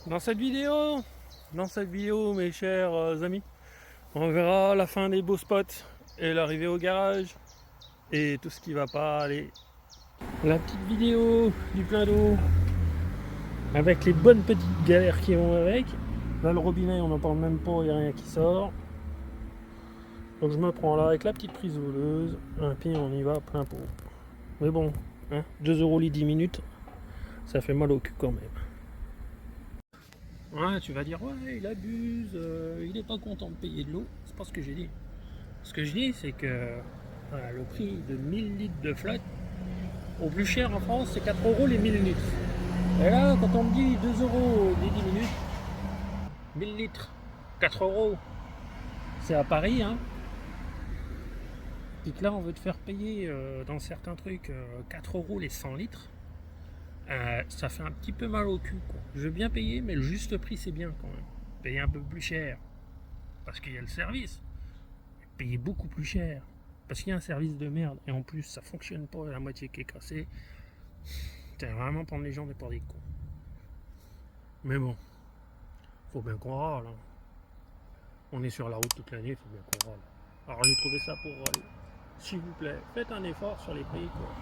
Dans cette vidéo, mes chers amis, on verra la fin des beaux spots et l'arrivée au garage et tout ce qui va pas aller. La petite vidéo du plein d'eau avec les bonnes petites galères qui vont avec. Là, le robinet, on n'en parle même pas, il n'y a rien qui sort. Donc je me prends là avec la petite prise voleuse, et puis on y va plein pot. Mais bon, hein, 2 € les 10 minutes, ça fait mal au cul quand même. Ouais, tu vas dire, ouais, il abuse, il est pas content de payer de l'eau. C'est pas ce que j'ai dit. Ce que je dis, c'est que voilà, le prix de 1000 litres de flotte, au plus cher en France, c'est 4 € les 1000 litres. Et là, quand on me dit 2 € les 10 minutes, 1000 litres, 4 €, c'est à Paris, hein. Puis que là, on veut te faire payer dans certains trucs 4 € les 100 litres. Ça fait un petit peu mal au cul, quoi. Je veux bien payer, mais le juste prix, c'est bien quand même. Payer un peu plus cher, parce qu'il y a le service. Payer beaucoup plus cher, parce qu'il y a un service de merde. Et en plus, ça fonctionne pas, la moitié qui est cassée. C'est vraiment prendre les gens pour des cons. Mais bon, faut bien qu'on râle, hein. On est sur la route toute l'année, faut bien qu'on râle. Alors j'ai trouvé ça pour râler. S'il vous plaît, faites un effort sur les prix, quoi.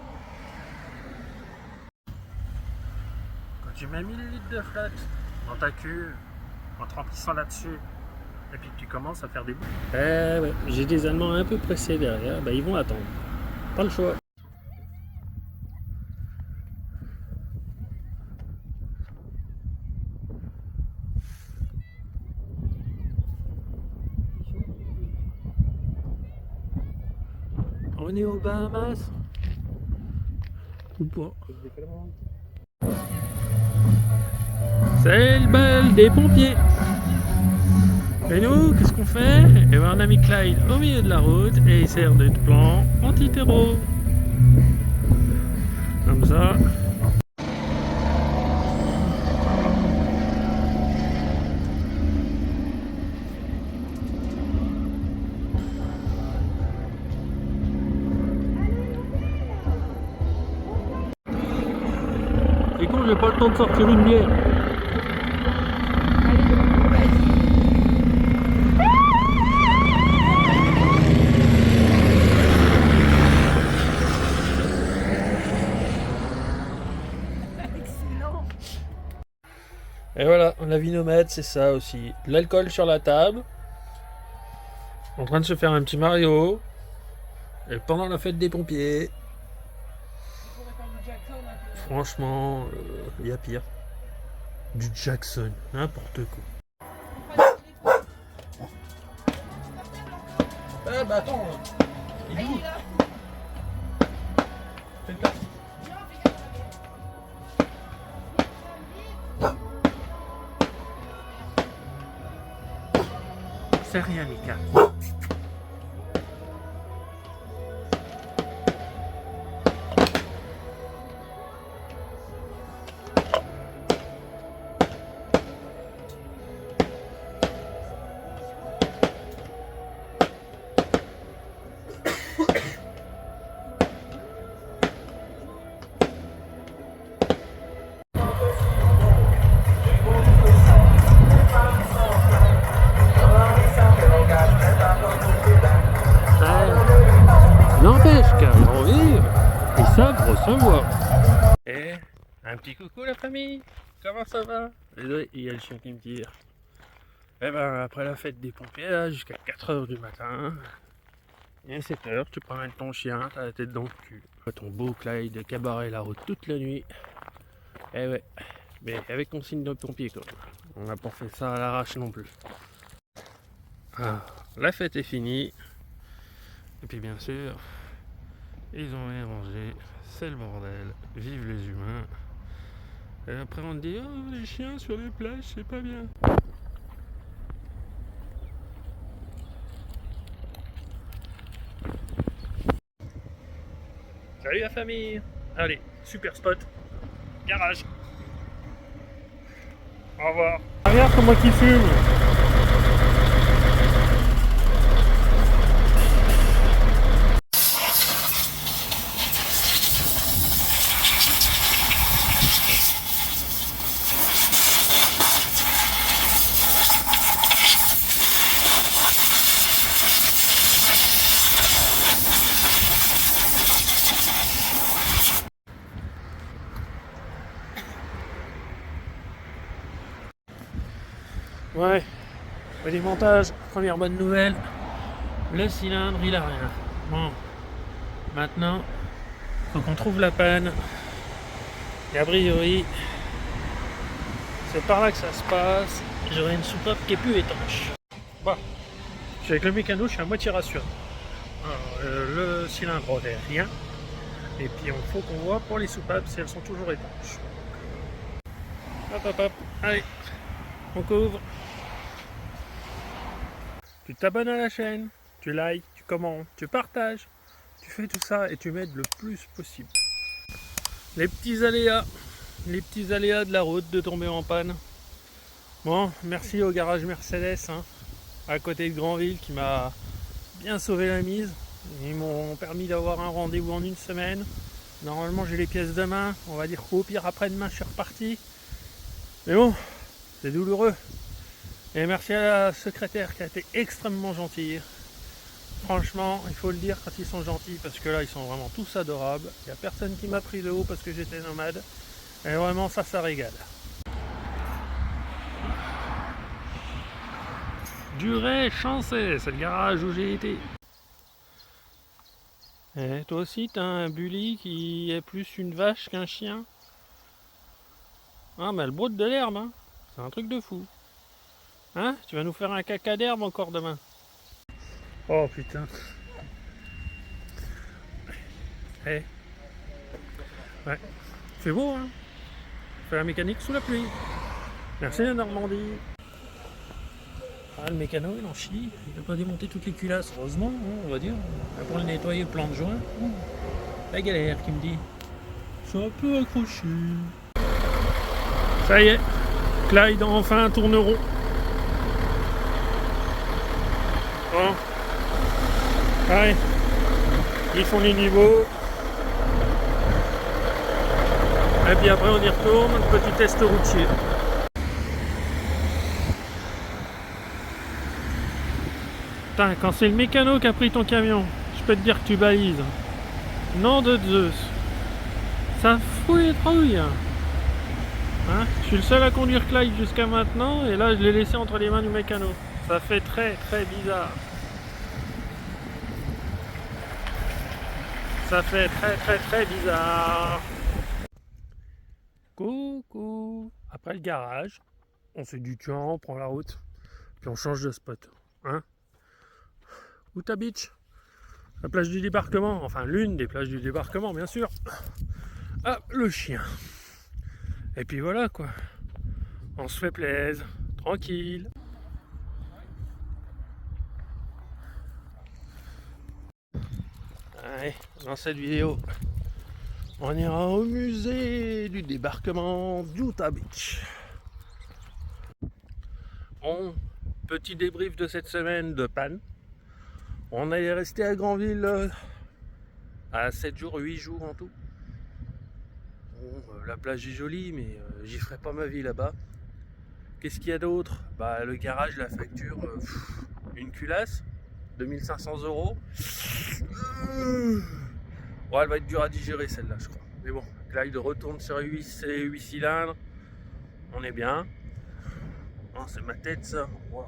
Quand tu mets 1000 litres de flotte dans ta cuve, en te remplissant là-dessus, et puis que tu commences à faire des bouts. Ouais, j'ai des Allemands un peu pressés derrière, bah ils vont attendre. Pas le choix. On est aux Bahamas ou pas? C'est le bal des pompiers. Et nous, qu'est-ce qu'on fait? Et ben on a mis Clyde au milieu de la route et il sert de plan anti-terreau. Comme ça. C'est con, j'ai pas le temps de sortir une bière. Et voilà, la vie nomade, c'est ça aussi. De l'alcool sur la table, en train de se faire un petit Mario, et pendant la fête des pompiers. Franchement, il y a pire. Du Jackson, n'importe quoi. Ah bah attends, il est où? Fais place. C'est rien, Mika. N'empêche qu'à Grandville, ils savent recevoir. Et un petit coucou la famille, comment ça va? Désolé, il y a le chien qui me tire. Et ben après la fête des pompiers, là, jusqu'à 4 h du matin, et à 7 h, tu promènes ton chien, t'as la tête dans le cul. Ton beau Clyde de cabaret la route toute la nuit. Et ouais, mais avec consigne de pompier quoi. On n'a pas fait ça à l'arrache non plus. Ah, la fête est finie. Et puis bien sûr, ils ont rien mangé, c'est le bordel, vive les humains. Et après on te dit, oh les chiens sur les plages, c'est pas bien. Salut la famille. Allez, super spot, garage. Au revoir. Regarde comment il fume. Ouais, alimentage, première bonne nouvelle. Le cylindre, il a rien. Bon, maintenant, faut qu'on trouve la panne. Et a priori, c'est par là que ça se passe. J'aurai une soupape qui est plus étanche. Bon, je suis avec le mécano, je suis à moitié rassuré. Alors, le cylindre n'est rien. Et puis il faut qu'on voit pour les soupapes si elles sont toujours étanches. Hop hop hop, allez, on couvre. Tu t'abonnes à la chaîne, tu likes, tu commentes, tu partages, tu fais tout ça et tu m'aides le plus possible. Les petits aléas de la route, de tomber en panne. Bon, merci au garage Mercedes, hein, à côté de Granville, qui m'a bien sauvé la mise. Ils m'ont permis d'avoir un rendez-vous en une semaine. Normalement j'ai les pièces demain, on va dire qu'au pire après-demain je suis reparti. Mais bon, c'est douloureux. Et merci à la secrétaire qui a été extrêmement gentille. Franchement, il faut le dire quand ils sont gentils, parce que là ils sont vraiment tous adorables. Il n'y a personne qui m'a pris de haut parce que j'étais nomade. Et vraiment ça régale. Duret Chancet, c'est le garage où j'ai été. Et toi aussi t'as un bully qui est plus une vache qu'un chien. Ah mais elle broute de l'herbe, hein. C'est un truc de fou. Hein? Tu vas nous faire un caca d'herbe encore demain. Oh putain. Hey. Ouais. C'est beau, hein? Faire la mécanique sous la pluie. Merci la Normandie. Ah, le mécano il en chie. Il peut pas démonter toutes les culasses, heureusement, hein, on va dire. Pour le nettoyer, le plan de joint. La galère qui me dit. C'est un peu accroché. Ça y est. Clyde enfin tourne rond. Bon. Allez. Ils font les niveaux. Et puis après on y retourne, petit test routier. Putain, quand c'est le mécano qui a pris ton camion, je peux te dire que tu balises. Nom de Zeus. Ça fout les trouilles. Hein, je suis le seul à conduire Clyde jusqu'à maintenant et là je l'ai laissé entre les mains du mécano. Ça fait très très bizarre. Ça fait très très très bizarre. Coucou. Après le garage, on se dit tiens, on prend la route, puis on change de spot. Hein? Utah Beach, la plage du débarquement, enfin l'une des plages du débarquement bien sûr. Ah, le chien. Et puis voilà quoi. On se fait plaisir, tranquille. Allez, dans cette vidéo, on ira au musée du débarquement d'Utah Beach. Bon, petit débrief de cette semaine de panne. On est resté à Granville à 7 jours, 8 jours en tout. Bon, la plage est jolie, mais j'y ferai pas ma vie là-bas. Qu'est-ce qu'il y a d'autre? Bah, le garage, la facture, une culasse, 2500 €. Ouais, elle va être dure à digérer celle-là, je crois. Mais bon, Clyde retourne sur 8 cylindres. On est bien. Oh, c'est ma tête ça. Wow.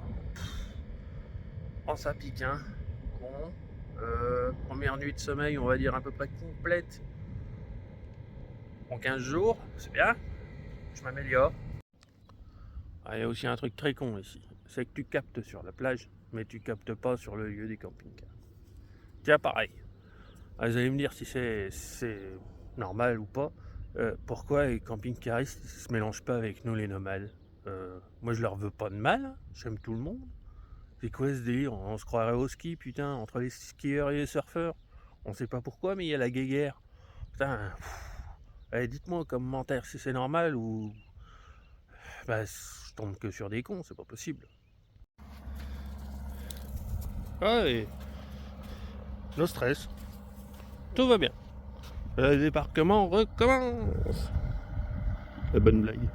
Oh, ça pique, hein. Bon. Première nuit de sommeil, on va dire à peu près complète. En 15 jours, c'est bien. Je m'améliore. Ah, il y a aussi un truc très con ici. C'est que tu captes sur la plage, mais tu captes pas sur le lieu des camping-cars. Tiens, pareil. Ah, vous allez me dire si c'est normal ou pas. Pourquoi les camping-caristes ne se mélangent pas avec nous les nomades? Moi je leur veux pas de mal, hein. J'aime tout le monde. C'est quoi ce délire? On se croirait au ski, putain, entre les skieurs et les surfeurs. On sait pas pourquoi, mais il y a la guéguerre. Putain, allez, dites-moi en commentaire si c'est normal ou... Bah, je tombe que sur des cons, c'est pas possible. Allez, no stress. Tout va bien. Le débarquement recommence. La bonne blague.